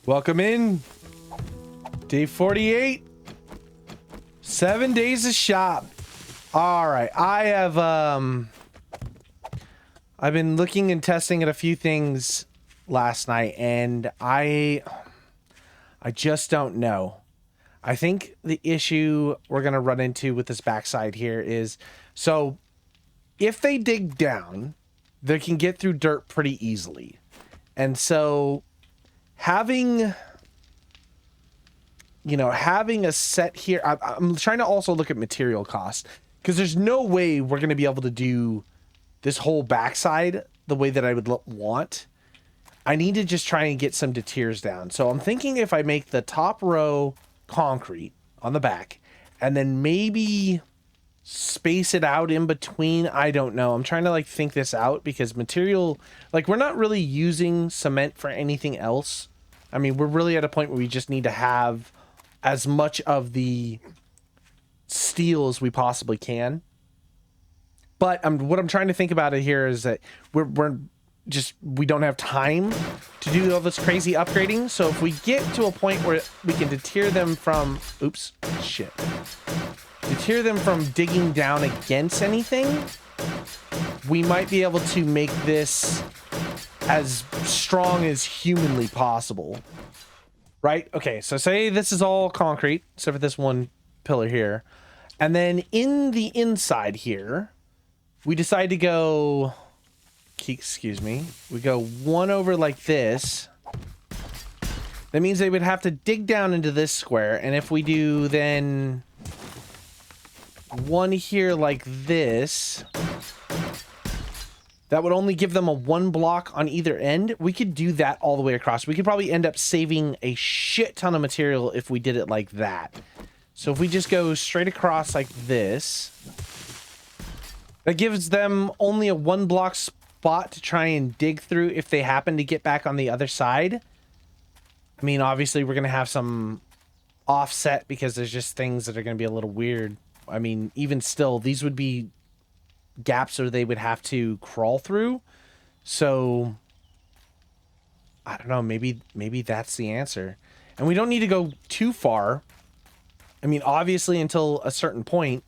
Welcome in. Day 48. 7 days of shop. All right. I've been looking and testing at a few things last night, and I just don't know. I think the issue we're going to run into with this backside here is, so if they dig down, they can get through dirt pretty easily. And so having a set here, I'm trying to also look at material costs, because there's no way we're going to be able to do this whole backside the way that I would want. I need to just try and get some tiers down. So I'm thinking if I make the top row concrete on the back and then maybe space it out in between. I don't know. I'm trying to think this out, because material, we're not really using cement for anything else. I mean, we're really at a point where we just need to have as much of the steel as we possibly can. But what I'm trying to think about it here is that we don't have time to do all this crazy upgrading. So if we get to a point where we can deter them from, deter them from digging down against anything, we might be able to make this as strong as humanly possible. Right? Okay, so say this is all concrete, except for this one pillar here. And then in the inside here, we decide to go, we go one over like this. That means they would have to dig down into this square. And if we do then one here like this, that would only give them a 1 block on either end. We could do that all the way across. We could probably end up saving a shit ton of material if we did it like that. So if we just go straight across like this, that gives them only a 1 block spot to try and dig through if they happen to get back on the other side. I mean, obviously we're going to have some offset because there's just things that are going to be a little weird. I mean, even still, these would be gaps or they would have to crawl through. So I don't know, maybe that's the answer. And we don't need to go too far. I mean, obviously until a certain point,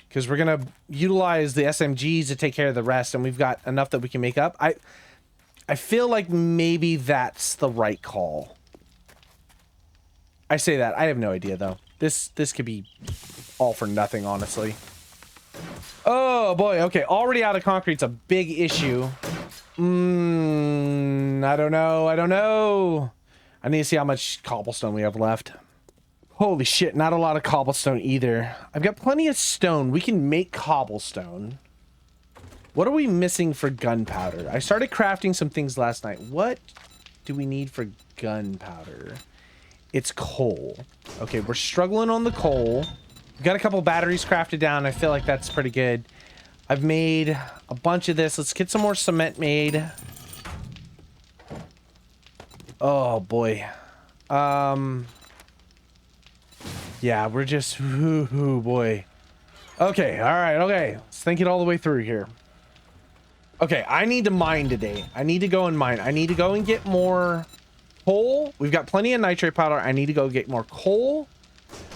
because we're gonna utilize the SMGs to take care of the rest, and we've got enough that we can make up. I feel like maybe that's the right call. I say that, I have no idea though. This could be all for nothing, honestly. Oh boy, okay, already out of concrete's a big issue. I don't know. I need to see how much cobblestone we have left. Holy shit, not a lot of cobblestone either. I've got plenty of stone. We can make cobblestone. What are we missing for gunpowder? I started crafting some things last night. What do we need for gunpowder? It's coal. Okay, we're struggling on the coal. We've got a couple batteries crafted down. I feel like that's pretty good. I've made a bunch of this. Let's get some more cement made. Oh boy. Yeah, we're just, ooh boy. Okay, all right, okay. Let's think it all the way through here. Okay, I need to mine today. I need to go and mine. I need to go and get more coal. We've got plenty of nitrate powder. I need to go get more coal.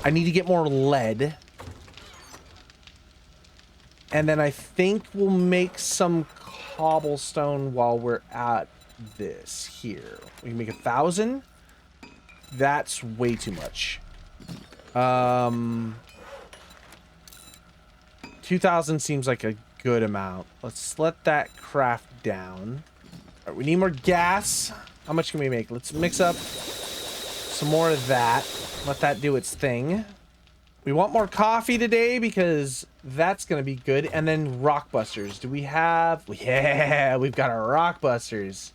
I need to get more lead. And then I think we'll make some cobblestone while we're at this here. We can make 1,000. That's way too much. 2,000 seems like a good amount. Let's let that craft down. All right, we need more gas. How much can we make? Let's mix up some more of that. Let that do its thing. We want more coffee today because that's going to be good. And then rock busters. Do we have... Yeah, we've got our rock busters.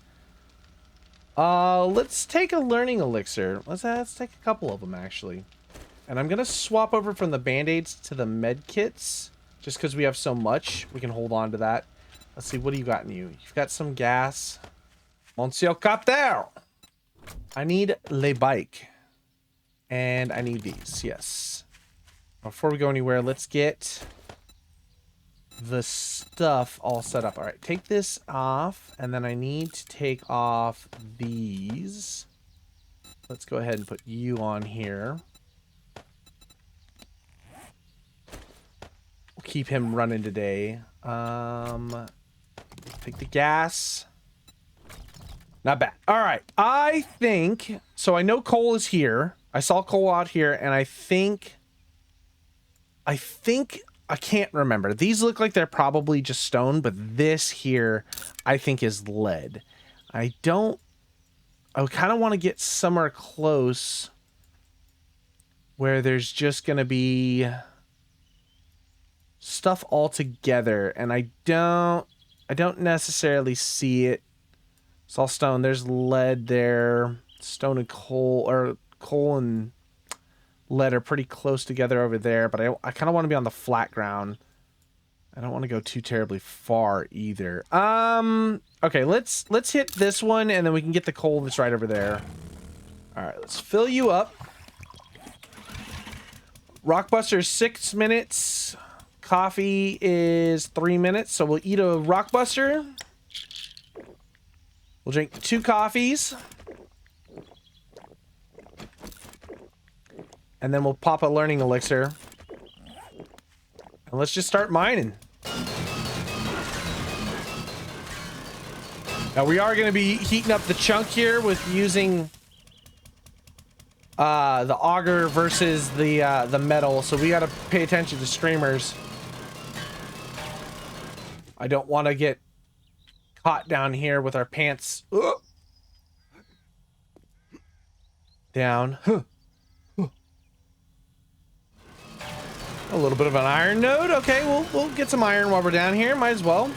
Let's take a learning elixir. Let's take a couple of them, actually. And I'm going to swap over from the band-aids to the med kits. Just because we have so much, we can hold on to that. Let's see, what do you got in you? You've got some gas. Monsieur Capteur! I need le bike. And I need these, yes. Before we go anywhere, let's get the stuff all set up. All right, take this off, and then I need to take off these. Let's go ahead and put you on here. We'll keep him running today. Take the gas. Not bad. All right. I think... So I know coal is here. I saw coal out here, and I think... I can't remember. These look like they're probably just stone, but this here, I think, is lead. I kind of want to get somewhere close where there's just going to be stuff all together, and I don't necessarily see it. It's all stone. There's lead there. Stone and coal, or coal and lead are pretty close together over there, but I kind of want to be on the flat ground. I don't want to go too terribly far either. Okay, let's hit this one, and then we can get the coal that's right over there. All right, let's fill you up. Rockbuster is 6 minutes. Coffee is 3 minutes, so we'll eat a Rockbuster. We'll drink 2 coffees. And then we'll pop a learning elixir. And let's just start mining. Now we are going to be heating up the chunk here with using the auger versus the metal, so we got to pay attention to streamers. I don't want to get caught down here with our pants down. A little bit of an iron node. Okay, we'll get some iron while we're down here. Might as well.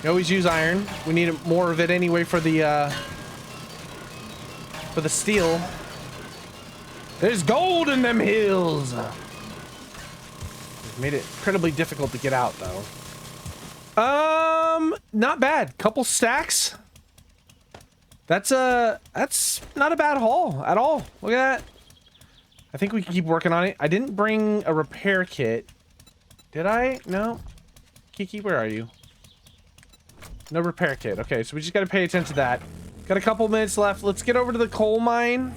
We always use iron. We need more of it anyway for the steel. There's gold in them hills. Made it incredibly difficult to get out though. Not bad. Couple stacks. That's not a bad haul at all. Look at that. I think we can keep working on it. I didn't bring a repair kit. Did I? No. Kiki, where are you? No repair kit. Okay, so we just got to pay attention to that. Got a couple minutes left. Let's get over to the coal mine.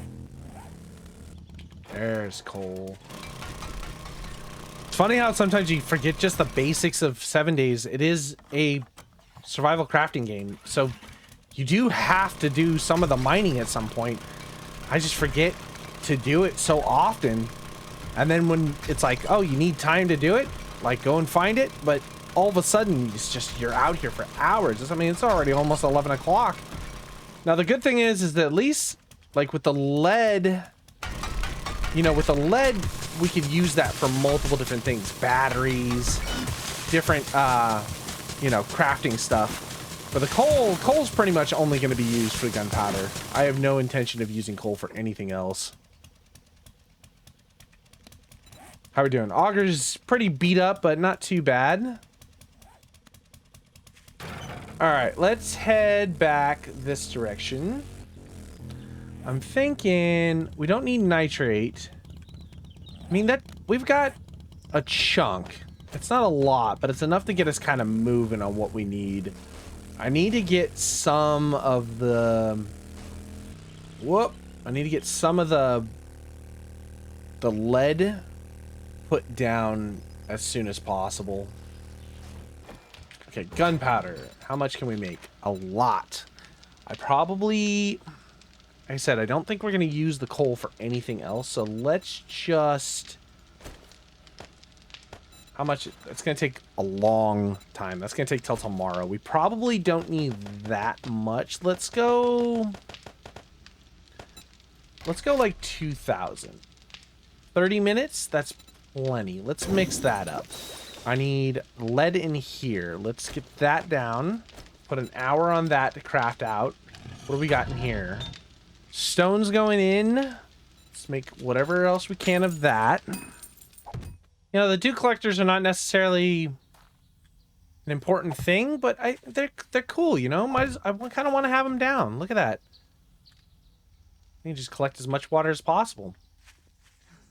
There's coal. It's funny how sometimes you forget just the basics of 7 days. It is a survival crafting game, so you do have to do some of the mining at some point. I just forget to do it so often, and then when it's like, oh, you need time to do it, like go and find it, but all of a sudden it's just you're out here for hours. I mean, it's already almost 11 o'clock. Now the good thing is that at least like with the lead, you know, with the lead we could use that for multiple different things, batteries, different you know, crafting stuff. But the coal's pretty much only going to be used for gunpowder. I have no intention of using coal for anything else. How we doing? Auger's pretty beat up, but not too bad. All right, let's head back this direction. I'm thinking we don't need nitrate. I mean, that we've got a chunk. It's not a lot, but it's enough to get us kind of moving on what we need. I need to get some of the... I need to get some of the lead put down as soon as possible. Okay, gunpowder. How much can we make? A lot. I probably... Like I said, I don't think we're going to use the coal for anything else, so let's just... How much? It's going to take a long time. That's going to take till tomorrow. We probably don't need that much. Let's go like 2,000. 30 minutes? That's plenty. Let's mix that up. I need lead in here. Let's get that down. Put an hour on that to craft out. What do we got in here? Stones going in. Let's make whatever else we can of that. You know, the dew collectors are not necessarily an important thing, but they're cool, you know? I kind of want to have them down. Look at that. You can just collect as much water as possible.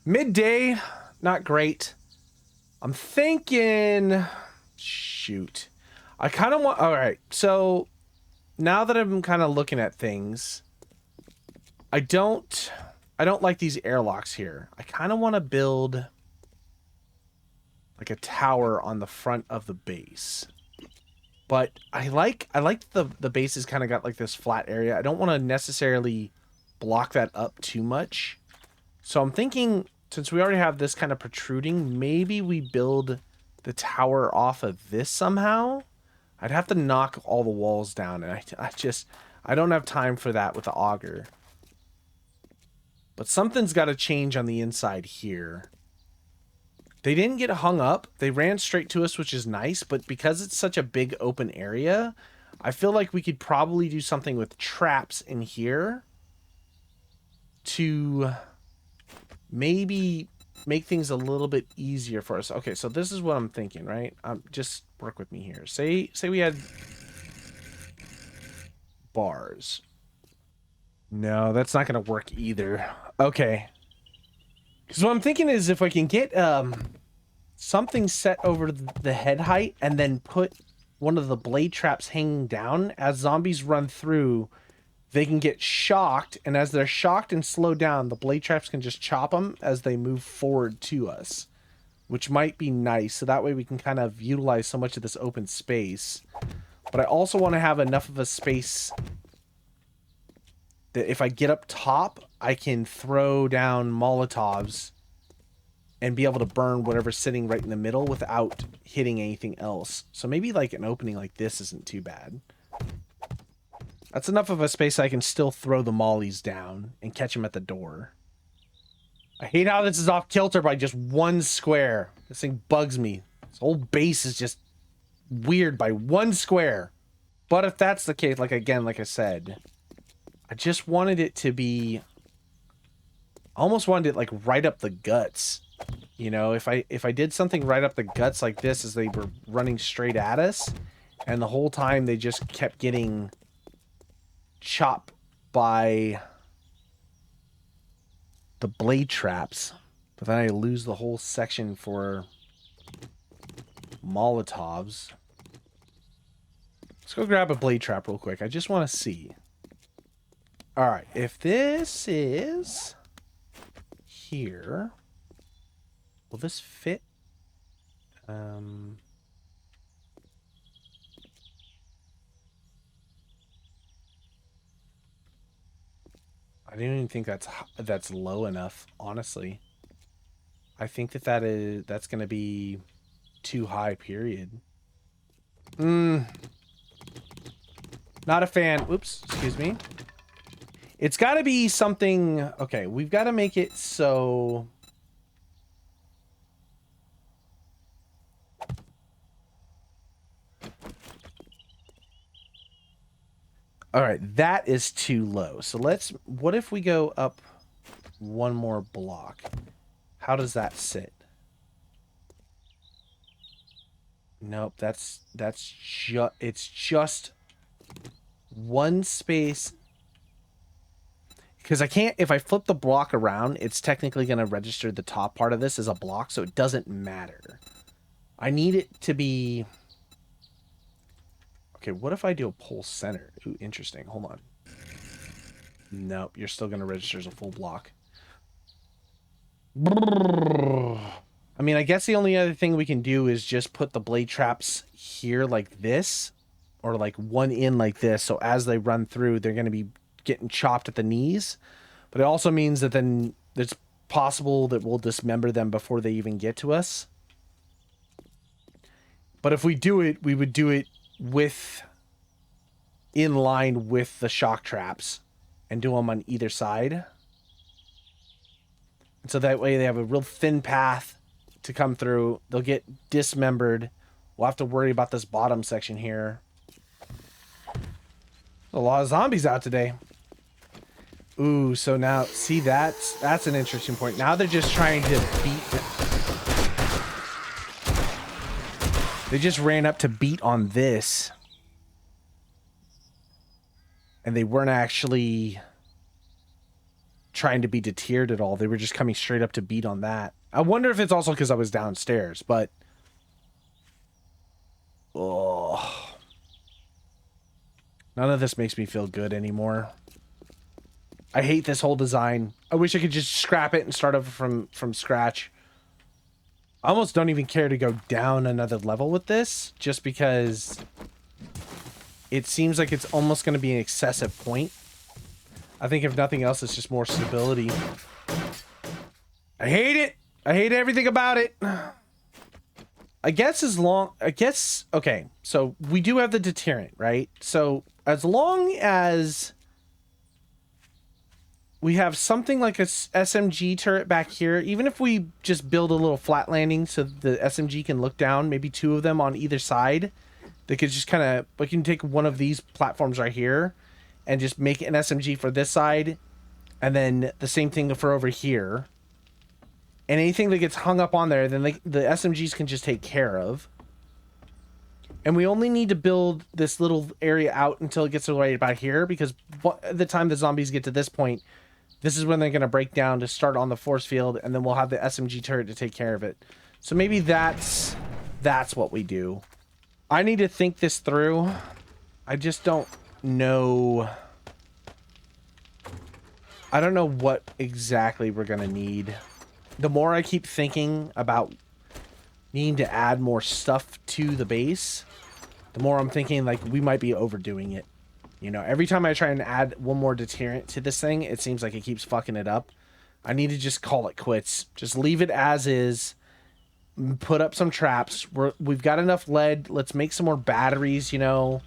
Midday, not great. I'm thinking... Shoot. I kind of want... All right, so now that I'm kind of looking at things, I don't like these airlocks here. I kind of want to build like a tower on the front of the base. But I like the base has kind of got like this flat area. I don't want to necessarily block that up too much. So I'm thinking, since we already have this kind of protruding, maybe we build the tower off of this somehow. I'd have to knock all the walls down, and I don't have time for that with the auger. But something's got to change on the inside here. They didn't get hung up. They ran straight to us, which is nice. But because it's such a big open area, I feel like we could probably do something with traps in here to maybe make things a little bit easier for us. Okay, so this is what I'm thinking, right? Just work with me here. Say we had bars. No, that's not going to work either. Okay. Because what I'm thinking is if I can get something set over the head height and then put one of the blade traps hanging down, as zombies run through, they can get shocked, and as they're shocked and slowed down, the blade traps can just chop them as they move forward to us, which might be nice. So that way we can kind of utilize so much of this open space. But I also want to have enough of a space that if I get up top, I can throw down Molotovs and be able to burn whatever's sitting right in the middle without hitting anything else. So maybe like an opening like this isn't too bad. That's enough of a space I can still throw the mollies down and catch them at the door. I hate how this is off kilter by just one square. This thing bugs me. This whole base is just weird by one square. But if that's the case, like again, like I said, I just wanted it to be, I almost wanted it like right up the guts. You know, if I did something right up the guts like this as they were running straight at us, and the whole time they just kept getting chopped by the blade traps, but then I lose the whole section for Molotovs. Let's go grab a blade trap real quick. I just want to see. All right, if this is here, will this fit? I don't even think that's low enough, honestly. I think that's going to be too high, period. Not a fan. Oops, excuse me. It's got to be something... Okay, we've got to make it so... All right, that is too low. So what if we go up one more block? How does that sit? Nope, it's just one space. Because I can't, if I flip the block around, it's technically going to register the top part of this as a block, so it doesn't matter. I need it to be... Okay, what if I do a pole center? Ooh, interesting. Hold on. Nope, you're still going to register as a full block. I mean, I guess the only other thing we can do is just put the blade traps here like this, or like one in like this, so as they run through, they're going to be getting chopped at the knees. But it also means that then it's possible that we'll dismember them before they even get to us. But if we do it, we would do it in line with the shock traps and do them on either side. And so that way they have a real thin path to come through. They'll get dismembered. We'll have to worry about this bottom section here. A lot of zombies out today. Ooh, so now, see, that's an interesting point. Now they're just trying to beat... They just ran up to beat on this. And they weren't actually trying to be deterred at all. They were just coming straight up to beat on that. I wonder if it's also because I was downstairs, but... Oh. None of this makes me feel good anymore. I hate this whole design. I wish I could just scrap it and start over from scratch. I almost don't even care to go down another level with this, just because it seems like it's almost going to be an excessive point. I think if nothing else, it's just more stability. I hate it. I hate everything about it. I guess okay, so we do have the deterrent, right? So as long as we have something like a SMG turret back here, even if we just build a little flat landing so the SMG can look down, maybe 2 of them on either side, they could just kind of, we can take one of these platforms right here and just make an SMG for this side, and then the same thing for over here. And anything that gets hung up on there, then the SMGs can just take care of. And we only need to build this little area out until it gets right about here, because by the time the zombies get to this point, this is when they're going to break down to start on the force field, and then we'll have the SMG turret to take care of it. So maybe that's what we do. I need to think this through. I just don't know. I don't know what exactly we're going to need. The more I keep thinking about needing to add more stuff to the base, the more I'm thinking like we might be overdoing it. You know, every time I try and add one more deterrent to this thing, it seems like it keeps fucking it up. I need to just call it quits. Just leave it as is. Put up some traps. We've got enough lead. Let's make some more batteries, you know.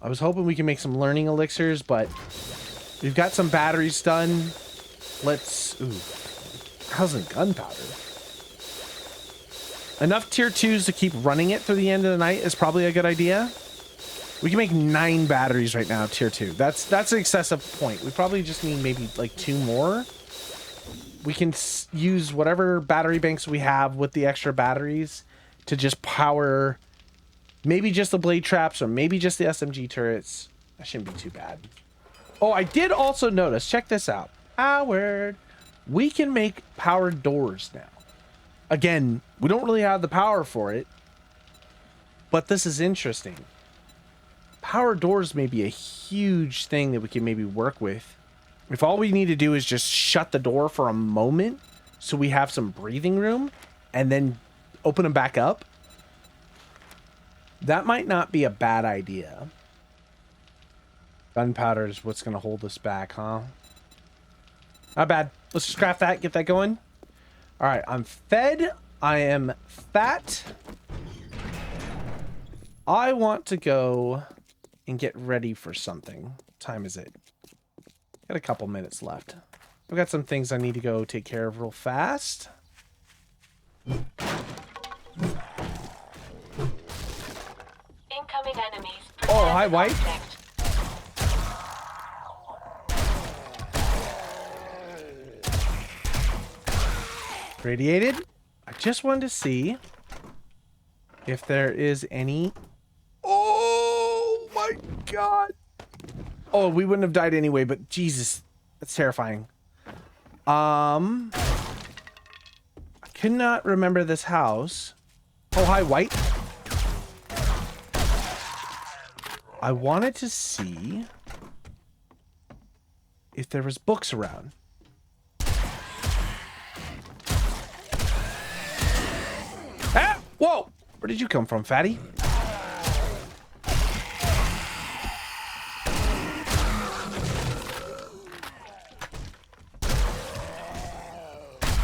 I was hoping we can make some learning elixirs, but we've got some batteries done. Let's... Ooh. How's gunpowder? Enough tier 2s to keep running it through the end of the night is probably a good idea. We can make 9 batteries right now, tier 2. That's an excessive point. We probably just need maybe like 2 more. We can use whatever battery banks we have with the extra batteries to just power maybe just the blade traps or maybe just the SMG turrets. That shouldn't be too bad. Oh, I did also notice, check this out. Howard. We can make powered doors now. Again, we don't really have the power for it, but this is interesting. Powered doors may be a huge thing that we can maybe work with. If all we need to do is just shut the door for a moment so we have some breathing room and then open them back up, that might not be a bad idea. Gunpowder is what's going to hold us back, huh? Not bad. Let's just craft that, get that going. All right, I'm fed. I am fat. I want to go and get ready for something. What time is it? Got a couple minutes left. I've got some things I need to go take care of real fast. Incoming enemies. Oh, hi, White. Radiated. I just wanted to see if there is any. Oh my god. Oh, we wouldn't have died anyway, but Jesus, that's terrifying. I could not remember this house. Oh, hi, White. I wanted to see if there was books around. Ah! Whoa! Where did you come from, fatty?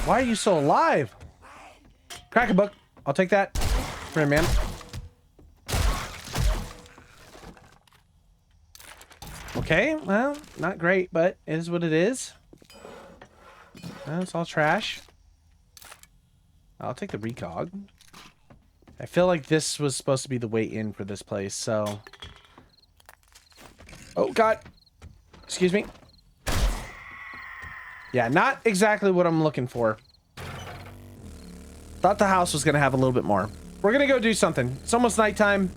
Why are you so alive? Crack a book. I'll take that. Come here, man. Okay, well, not great, but it is what it is. Well, it's all trash. I'll take the recog. I feel like this was supposed to be the way in for this place, so... Oh, God. Excuse me. Yeah, not exactly what I'm looking for. Thought the house was going to have a little bit more. We're going to go do something. It's almost nighttime.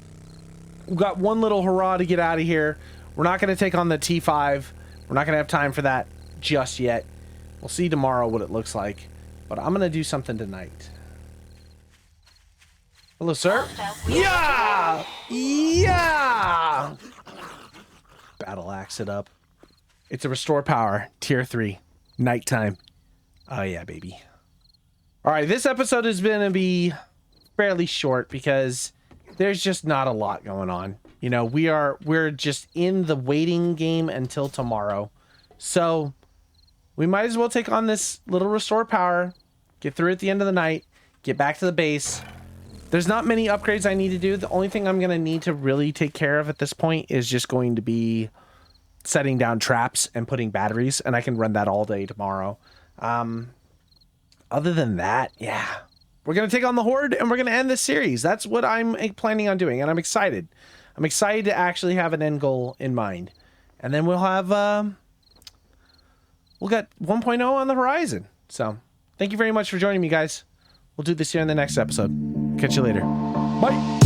We've got one little hurrah to get out of here. We're not going to take on the T5. We're not going to have time for that just yet. We'll see tomorrow what it looks like. But I'm going to do something tonight. Hello, sir. Yeah! Yeah! Battle axe it up. It's a restore power, tier 3, nighttime. Oh yeah, baby. All right, this episode is going to be fairly short because there's just not a lot going on. You know, we're just in the waiting game until tomorrow. So we might as well take on this little restore power, get through at the end of the night, get back to the base. There's not many upgrades I need to do. The only thing I'm going to need to really take care of at this point is just going to be setting down traps and putting batteries, and I can run that all day tomorrow. Other than that, yeah, we're going to take on the Horde and we're going to end this series. That's what I'm planning on doing, and I'm excited. I'm excited to actually have an end goal in mind. And then we'll have, we'll get 1.0 on the horizon. So thank you very much for joining me, guys. We'll do this here in the next episode. Catch you later. Bye.